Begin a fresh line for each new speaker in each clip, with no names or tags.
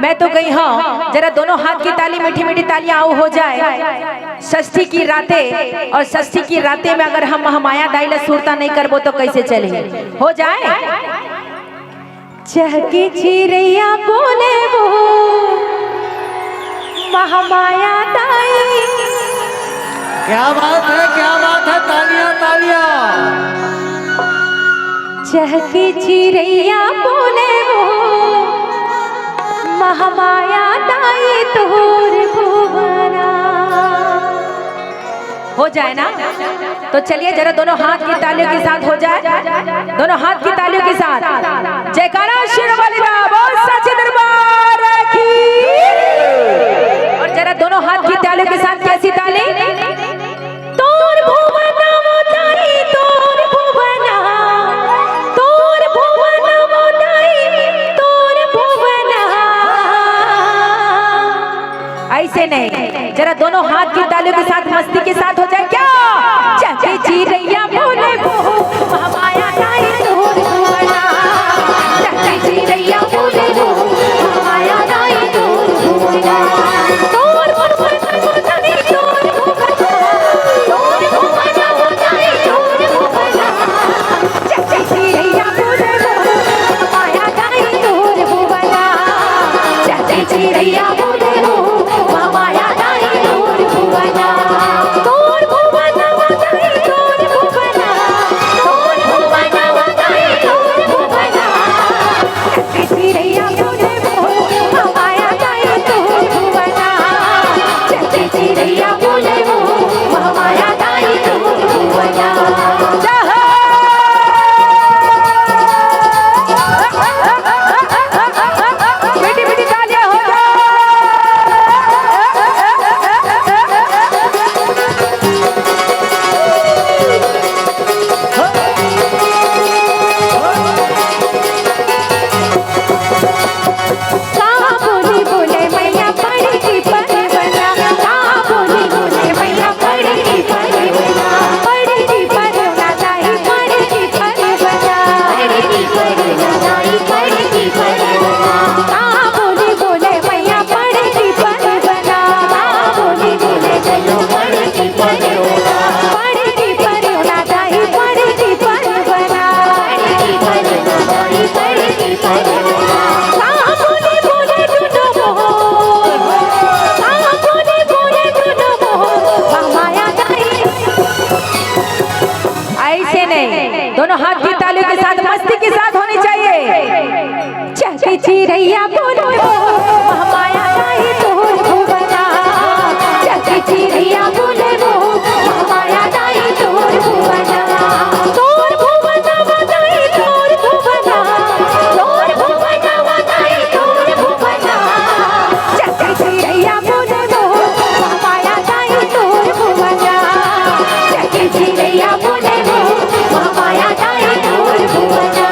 मैं तो गई हाँ, जरा दोनों हाथ की ताली मीठी मीठी तालियां आओ हो जाए। षष्ठी की रातें, और षष्ठी की रातें में अगर हम महामाया दाई ला सुरता नहीं करबो तो कैसे चले, हो जाए। चहकी चिड़ैया बोले वो महामाया दाई।
क्या बात है, तालियां तालियां।
चहकी चिड़ैया बोले वो महामाया दाई तोर भुवना। हो जाए ना, तो चलिए जरा दोनों हाथ की तालियों के साथ हो जाए, दोनों हाथ की तालियों के साथ जयकारा शेरवाली दा बोल सच्चे दरबार की। और जरा दोनों हाथ की तालियों के साथ कैसी ताली? तोर भुवना मोदाई, तोर भुवना, तोर भुवना मोदाई, तोर भुवना। ऐसे नहीं, जरा दोनों हाथ की तालियों के साथ मस्ती के साथ हो जाए। क्या चहकी चिड़ैया बोले वो महामाया दाई तोर भुवना। चहकी चिड़ैया बोले वो महामाया दाई तोर भुवना। तोर भुवना मोदाई, तोर भुवना, तोर भुवना मोदाई, तोर भुवना। चहकी चिड़ैया बोले वो महामाया दाई तोर भुवना। चहकी चिड़ैया बोले वो महामाया दाई तोर भुवना। तोर भुवना मोदाई, तोर भुवना, तोर भुवना मोदाई, तोर भुवना। चहकी चिड़ैया बोले वो महामाया दाई तोर भुवना। चहकी चिड़ैया बोले वो महामाया दाई तोर भुवना। बेटी बेटी तालियां हो बोली बोले मैया पड़ी की परवना। कहाँ बोली बोले मैया पड़ी की परवना। पड़ी की परवना दाई, पड़ी की परवना, पड़ी की परवना दाई, पड़ी की परवना। कहाँ बोली बोले मैया पड़ी की परवना। कहाँ बोली बोले चलो पड़ी की परवना। पड़ी की परवना दाई, पड़ी की परवना, पड़ी की परवना दाई, पड़ी की परवना। कहाँ बोली बोले दुनो मोर, कहाँ बोली बोले दुनो मोर महामाया दाई। ऐसे नहीं, दोनों हाथ की तालियों के साथ मस्ती के साथ होनी चाहिए। चहकी चिड़ैया बोले वो महामाया दाई तोर भुवना। चहकी चिड़ैया बोले वो महामाया दाई तोर भुवना। तोर भुवना मोदाई, तोर भुवना, तोर भुवना मोदाई, तोर भुवना। चहकी चिड़ैया बोले वो महामाया दाई तोर भुवना। चहकी चिड़ैया बोले वो महामाया दाई तोर भुवना।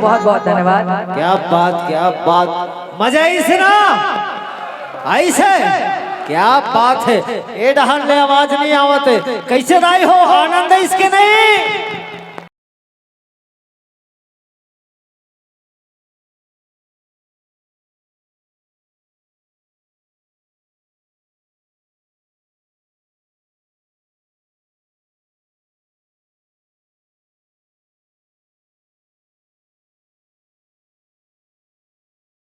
बहुत बहुत धन्यवाद।
क्या बात मजा इसे ना ऐसे क्या बात है। ए डहन ले आवाज नहीं आवत है, कैसे राय हो आनंद है इसके नहीं।